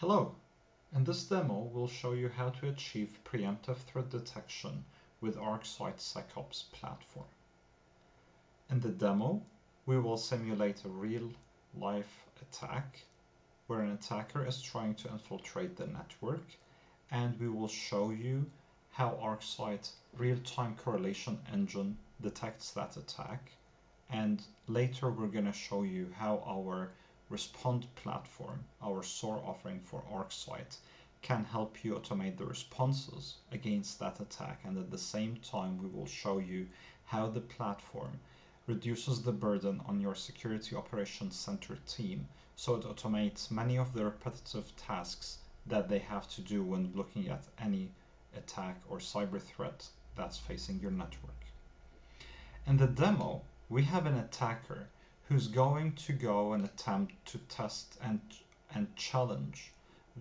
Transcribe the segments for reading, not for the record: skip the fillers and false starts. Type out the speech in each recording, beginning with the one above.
Hello! In this demo, we'll show you how to achieve preemptive threat detection with ArcSight SecOps platform. In the demo, we will simulate a real-life attack where an attacker is trying to infiltrate the network, and we will show you how ArcSight real-time correlation engine detects that attack, and later we're going to show you how our Respond platform, our SOAR offering for ArcSight, can help you automate the responses against that attack, and at the same time we will show you how the platform reduces the burden on your security operations center team so it automates many of the repetitive tasks that they have to do when looking at any attack or cyber threat that's facing your network. In the demo, we have an attacker who's going to go and attempt to test and challenge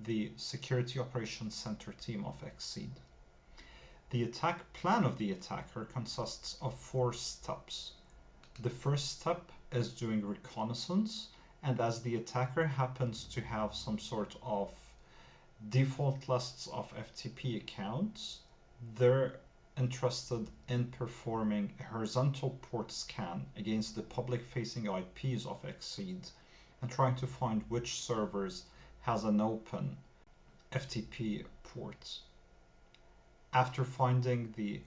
the Security Operations Center team of Exceed. The attack plan of the attacker consists of 4 steps. The first step is doing reconnaissance, and as the attacker happens to have some sort of default lists of FTP accounts, they're interested in performing a horizontal port scan against the public-facing IPs of Exceed and trying to find which servers has an open FTP port. After finding the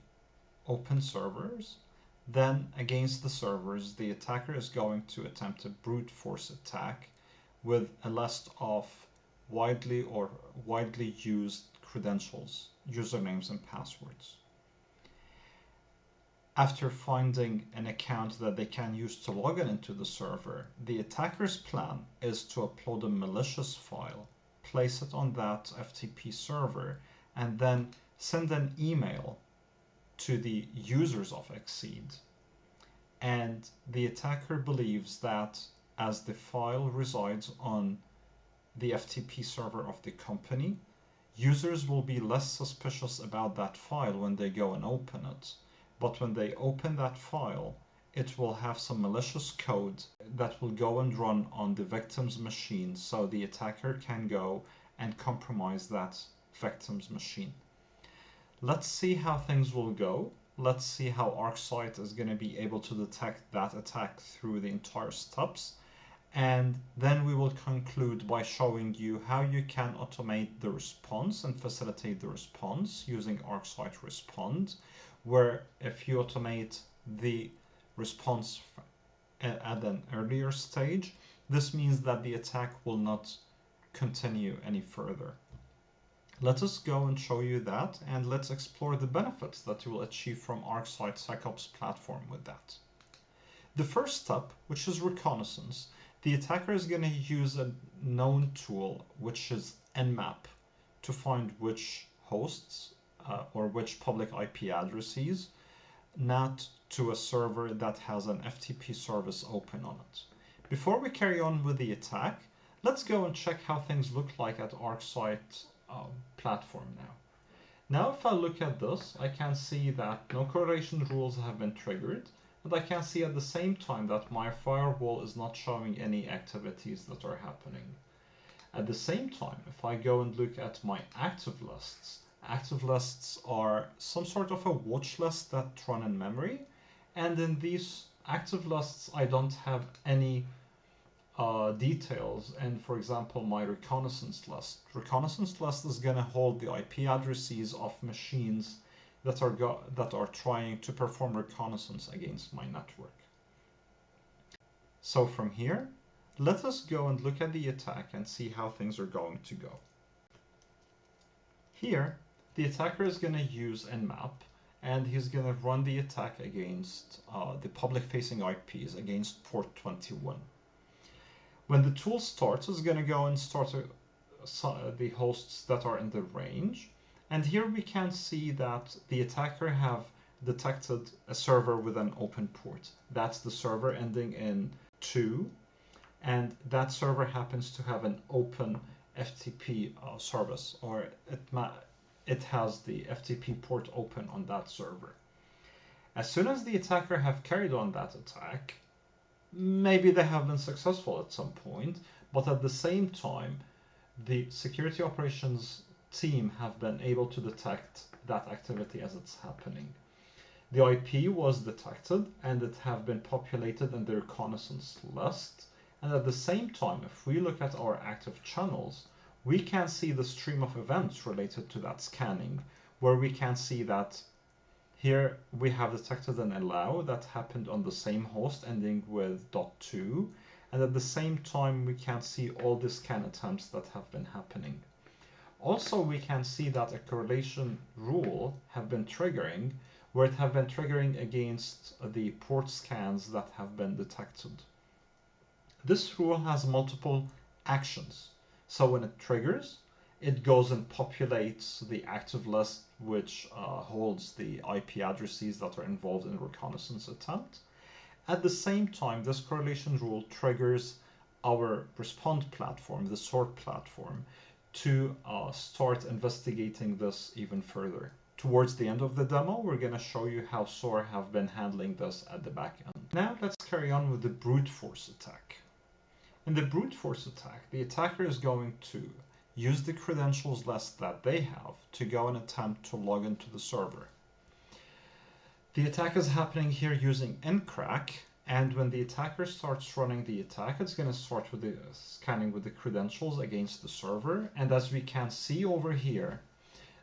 open servers, then against the servers, the attacker is going to attempt a brute force attack with a list of widely used credentials, usernames and passwords. After finding an account that they can use to log in into the server, the attacker's plan is to upload a malicious file, place it on that FTP server, and then send an email to the users of Exceed. And the attacker believes that as the file resides on the FTP server of the company, users will be less suspicious about that file when they go and open it. But when they open that file, it will have some malicious code that will go and run on the victim's machine, so the attacker can go and compromise that victim's machine. Let's see how things will go. Let's see how ArcSight is going to be able to detect that attack through the entire steps. And then we will conclude by showing you how you can automate the response and facilitate the response using ArcSight Respond, where if you automate the response at an earlier stage, this means that the attack will not continue any further. Let us go and show you that, and let's explore the benefits that you will achieve from ArcSight SecOps platform with that. The first step, which is reconnaissance, the attacker is going to use a known tool, which is Nmap, to find which hosts or which public IP addresses NAT to a server that has an FTP service open on it. Before we carry on with the attack, let's go and check how things look like at ArcSight platform now. Now if I look at this, I can see that no correlation rules have been triggered, but I can see at the same time that my firewall is not showing any activities that are happening. At the same time, if I go and look at my active lists are some sort of a watch list that run in memory, and in these active lists I don't have any details. And for example, my reconnaissance list is going to hold the IP addresses of machines that are trying to perform reconnaissance against my network. So from here, let us go and look at the attack and see how things are going to go. Here, the attacker is going to use Nmap, and he's going to run the attack against the public-facing IPs against port 21. When the tool starts, it's going to go and start the hosts that are in the range. And here we can see that the attacker have detected a server with an open port. That's the server ending in 2, and that server happens to have an open FTP service, or it has the FTP port open on that server. As soon as the attacker have carried on that attack, maybe they have been successful at some point, but at the same time, the security operations team have been able to detect that activity as it's happening. The IP was detected and it have been populated in the reconnaissance list. And at the same time, if we look at our active channels, we can see the stream of events related to that scanning, where we can see that here we have detected an allow that happened on the same host ending with .2, and at the same time we can see all the scan attempts that have been happening. Also, we can see that a correlation rule have been triggering, where it have been triggering against the port scans that have been detected. This rule has multiple actions. So when it triggers, it goes and populates the active list, which holds the IP addresses that are involved in a reconnaissance attempt. At the same time, this correlation rule triggers our respond platform, the sort platform, to start investigating this even further. Towards the end of the demo, we're going to show you how SOAR have been handling this at the back end. Now let's carry on with the brute force attack. In the brute force attack, the attacker is going to use the credentials list that they have to go and attempt to log into the server. The attack is happening here using encrack, and when the attacker starts running the attack, it's going to start with the scanning with the credentials against the server. And as we can see over here,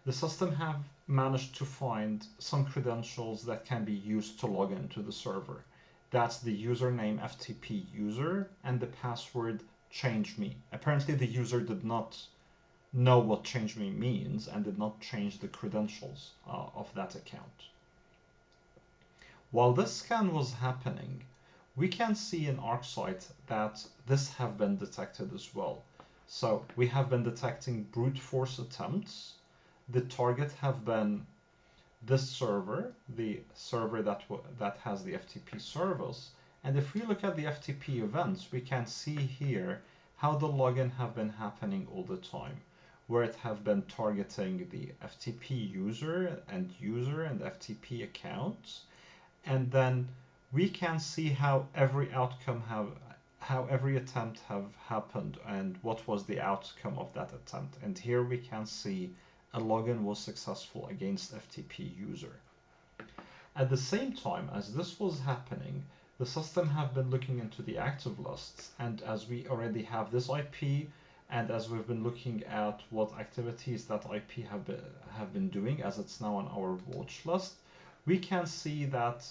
the system have managed to find some credentials that can be used to log into the server. That's the username FTP user and the password change me. Apparently the user did not know what change me means and did not change the credentials of that account. While this scan was happening, we can see in ArcSight that this have been detected as well. So we have been detecting brute force attempts. The target have been this server, the server that has the FTP service. And if we look at the FTP events, we can see here how the login have been happening all the time, where it have been targeting the FTP user and FTP accounts. And then we can see how every attempt have happened and what was the outcome of that attempt. And here we can see a login was successful against FTP user. At the same time as this was happening, the system have been looking into the active lists, and as we already have this IP, and as we've been looking at what activities that IP have been doing, as it's now on our watch list, we can see that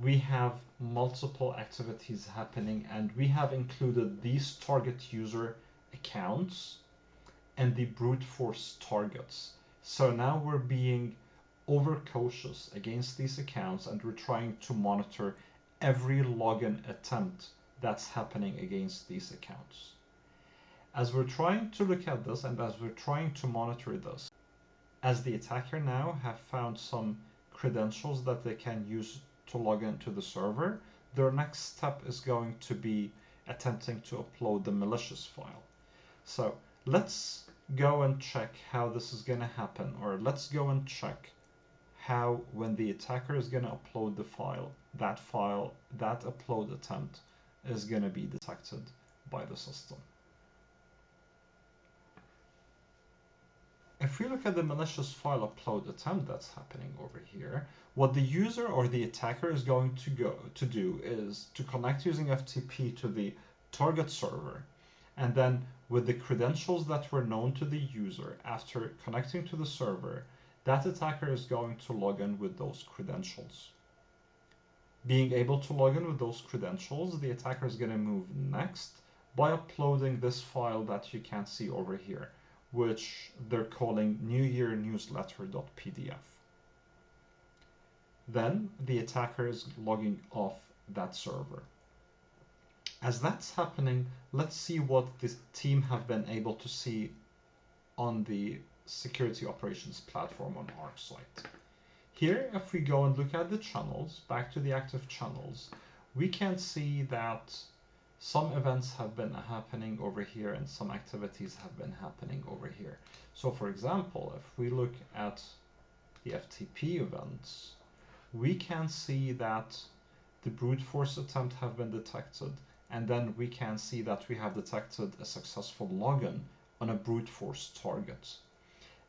we have multiple activities happening, and we have included these target user accounts and the brute force targets. So now we're being overcautious against these accounts, and we're trying to monitor every login attempt that's happening against these accounts. As we're trying to look at this and as we're trying to monitor this, as the attacker now have found some credentials that they can use to log into the server, their next step is going to be attempting to upload the malicious file. So let's go and check how this is going to happen, or let's go and check how when the attacker is going to upload the file, that upload attempt is going to be detected by the system. If we look at the malicious file upload attempt that's happening over here, what the user or the attacker is going to do is to connect using FTP to the target server, and then with the credentials that were known to the user after connecting to the server, that attacker is going to log in with those credentials. Being able to log in with those credentials, the attacker is going to move next by uploading this file that you can see over here, which they're calling newyearnewsletter.pdf. Then the attacker is logging off that server. As that's happening, let's see what this team have been able to see on the security operations platform on ArcSight. Here, if we go and look at the channels, back to the active channels, we can see that some events have been happening over here and some activities have been happening over here. So for example, if we look at the FTP events, we can see that the brute force attempt have been detected, and then we can see that we have detected a successful login on a brute force target.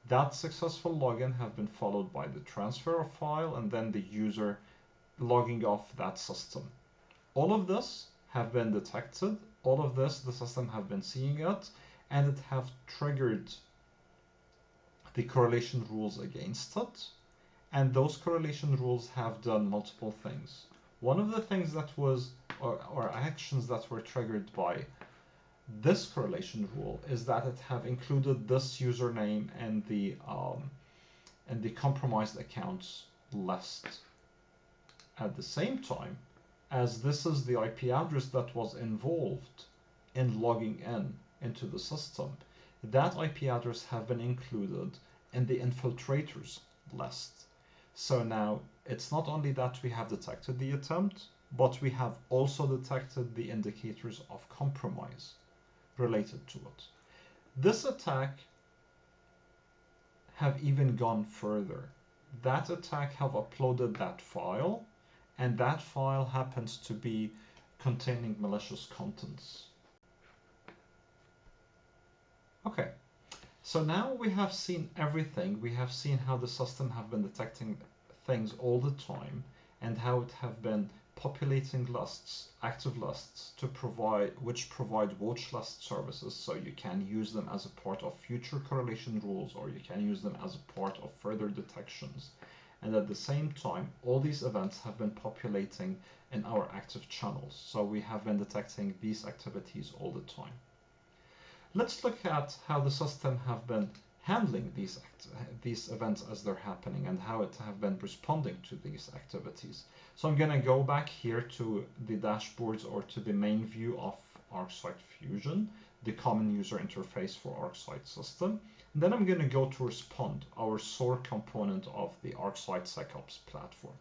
That successful login have been followed by the transfer of file and then the user logging off that system. All of this have been detected. All of this, the system have been seeing it, and it have triggered the correlation rules against it. And those correlation rules have done multiple things. One of the things that was, or actions that were triggered by this correlation rule is that it have included this username and the compromised accounts list. At the same time, as this is the IP address that was involved in logging into the system, that IP address have been included in the infiltrators list. So now it's not only that we have detected the attempt, but we have also detected the indicators of compromise related to it. This attack have even gone further. That attack have uploaded that file, and that file happens to be containing malicious contents. Okay, so now we have seen everything. We have seen how the system have been detecting things all the time and how it have been populating lists, active lists, which provide watch list services, so you can use them as a part of future correlation rules, or you can use them as a part of further detections. And at the same time, all these events have been populating in our active channels, so we have been detecting these activities all the time. Let's look at how the system have been handling these events as they're happening and how it have been responding to these activities. So I'm going to go back here to the dashboards or to the main view of ArcSight Fusion, the common user interface for ArcSight system. And then I'm going to go to Respond, our SOAR component of the ArcSight SecOps platform.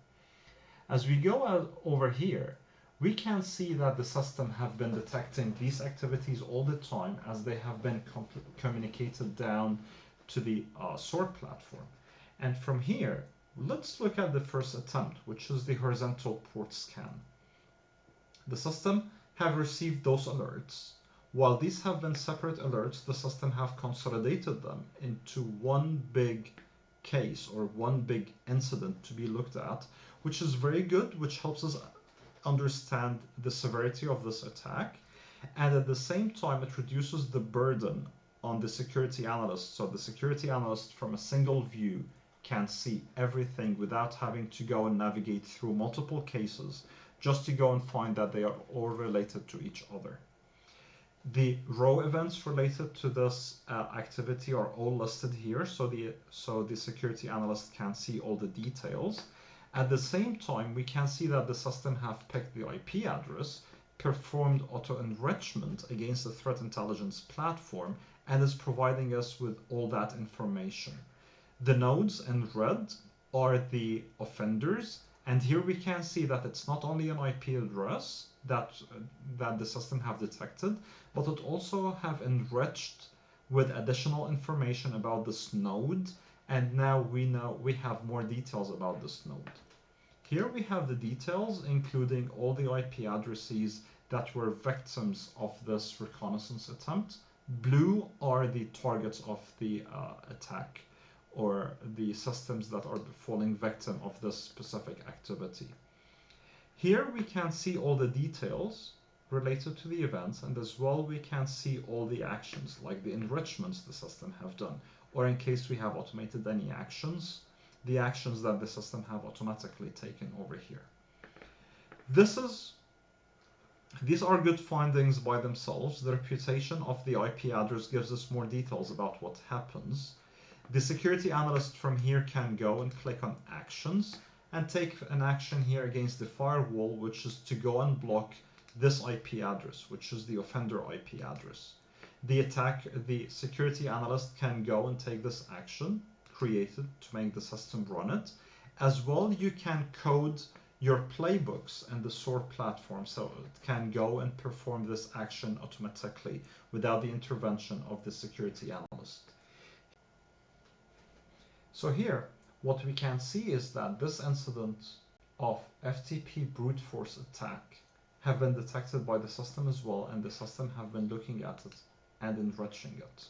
As we go over here, we can see that the system have been detecting these activities all the time as they have been communicated down to the SOAR platform. And from here, let's look at the first attempt, which is the horizontal port scan. The system have received those alerts. While these have been separate alerts, the system have consolidated them into one big case or one big incident to be looked at, which is very good, which helps us understand the severity of this attack. And at the same time, it reduces the burden on the security analyst. So the security analyst from a single view can see everything without having to go and navigate through multiple cases just to go and find that they are all related to each other. The row events related to this activity are all listed here, so the security analyst can see all the details. At the same time, we can see that the system have picked the IP address, performed auto-enrichment against the threat intelligence platform, and is providing us with all that information. The nodes in red are the offenders, and here we can see that it's not only an IP address that the system have detected, but it also have enriched with additional information about this node, and now we have more details about this node. Here we have the details, including all the IP addresses that were victims of this reconnaissance attempt. Blue are the targets of the attack, or the systems that are falling victim of this specific activity. Here we can see all the details related to the events, and as well we can see all the actions, like the enrichments the system have done, or in case we have automated any actions, the actions that the system have automatically taken over here. These are good findings by themselves. The reputation of the IP address gives us more details about what happens. The security analyst from here can go and click on actions and take an action here against the firewall, which is to go and block this IP address, which is the offender IP address. The security analyst can go and take this action created to make the system run it. As well, you can code your playbooks in the SOAR platform, so it can go and perform this action automatically without the intervention of the security analyst. So here, what we can see is that this incident of FTP brute force attack have been detected by the system as well, and the system have been looking at it and enriching it.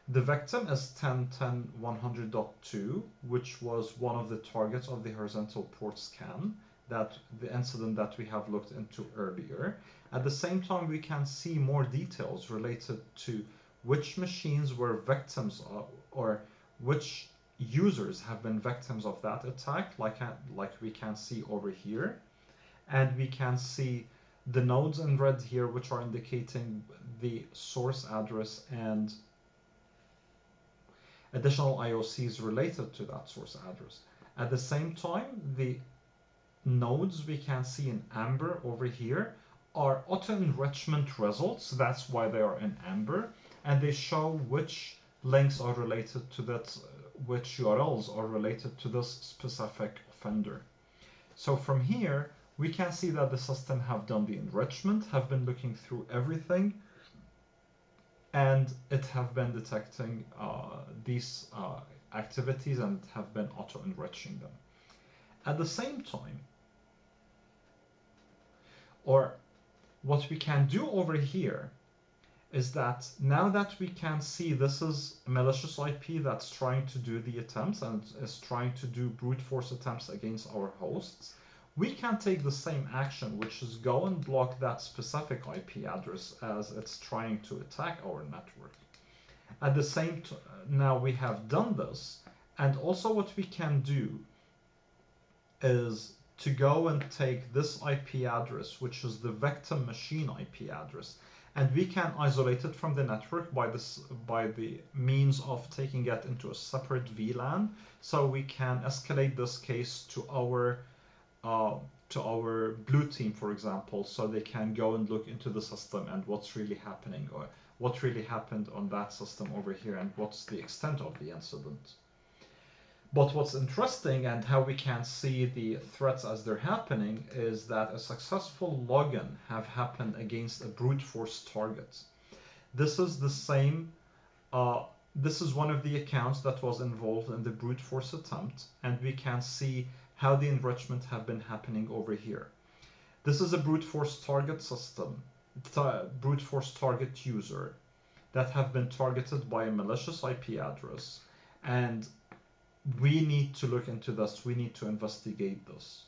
The victim is 10.10.100.2, which was one of the targets of the horizontal port scan, that the incident that we have looked into earlier. At the same time, we can see more details related to which machines were victims of, or which users have been victims of that attack, like we can see over here. And we can see the nodes in red here, which are indicating the source address and additional IOCs related to that source address. At the same time, the nodes we can see in amber over here are auto-enrichment results. That's why they are in amber, and they show which links are related to that, which URLs are related to this specific offender. So from here, we can see that the system have done the enrichment, have been looking through everything, and it have been detecting these activities and have been auto-enriching them. At the same time, or what we can do over here is that now that we can see this is a malicious IP that's trying to do the attempts and is trying to do brute force attempts against our hosts, we can take the same action, which is go and block that specific IP address as it's trying to attack our network. At the same time, now we have done this, and also what we can do is to go and take this IP address, which is the victim machine IP address, and we can isolate it from the network by the means of taking it into a separate VLAN, so we can escalate this case to our blue team, for example, so they can go and look into the system and what's really happening, or what really happened on that system over here, and what's the extent of the incident. But what's interesting, and how we can see the threats as they're happening, is that a successful login have happened against a brute force target. This is the same, this is one of the accounts that was involved in the brute force attempt, and we can see how the enrichment have been happening over here. This is a brute force target system, brute force target user that have been targeted by a malicious IP address, and we need to look into this, we need to investigate this.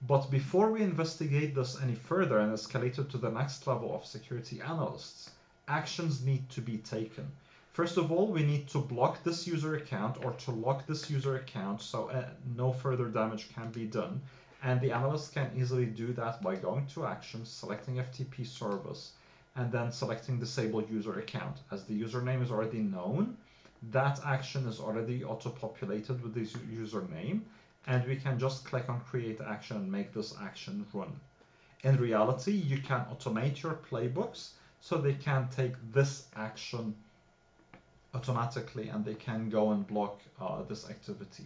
But before we investigate this any further and escalate it to the next level of security analysts, actions need to be taken. First of all, we need to block this user account, or to lock this user account, so no further damage can be done. And the analyst can easily do that by going to actions, selecting FTP service, and then selecting disable user account. As the username is already known, that action is already auto-populated with this username, and we can just click on create action and make this action run. In reality, you can automate your playbooks so they can take this action automatically, and they can go and block this activity.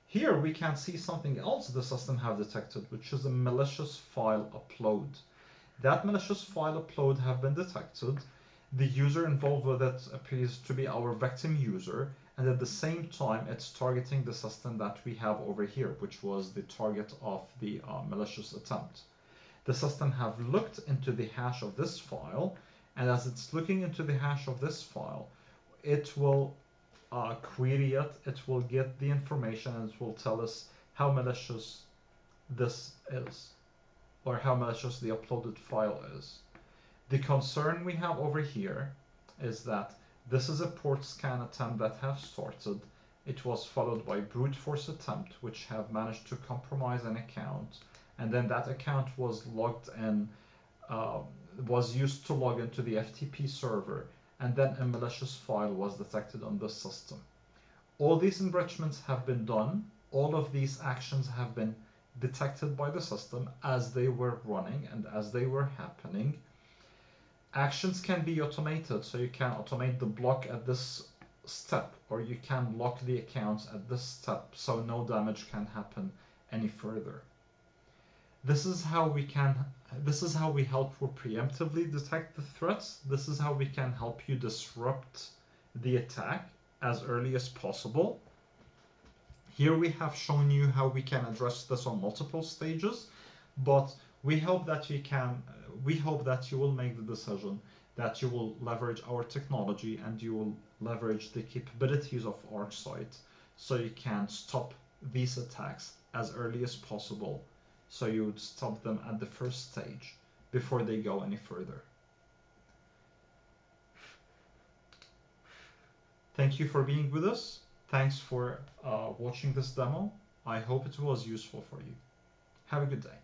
Here we can see something else the system have detected, which is a malicious file upload. That malicious file upload have been detected. The user involved with it appears to be our victim user, and at the same time it's targeting the system that we have over here, which was the target of the malicious attempt. The system have looked into the hash of this file, and as it's looking into the hash of this file, it will query it, it will get the information, and it will tell us how malicious this is, or how malicious the uploaded file is. The concern we have over here is that this is a port scan attempt that have started. It was followed by brute force attempt, which have managed to compromise an account, and then that account was logged in, was used to log into the FTP server, and then a malicious file was detected on the system. All these enrichments have been done. All of these actions have been detected by the system as they were running and as they were happening. Actions can be automated, so you can automate the block at this step, or you can lock the accounts at this step, so no damage can happen any further. This is how we help you preemptively detect the threats. This is how we can help you disrupt the attack as early as possible. Here we have shown you how we can address this on multiple stages, but we hope that you will make the decision that you will leverage our technology, and you will leverage the capabilities of ArcSight so you can stop these attacks as early as possible, so you would stop them at the first stage before they go any further. Thank you for being with us. Thanks for watching this demo. I hope it was useful for you. Have a good day.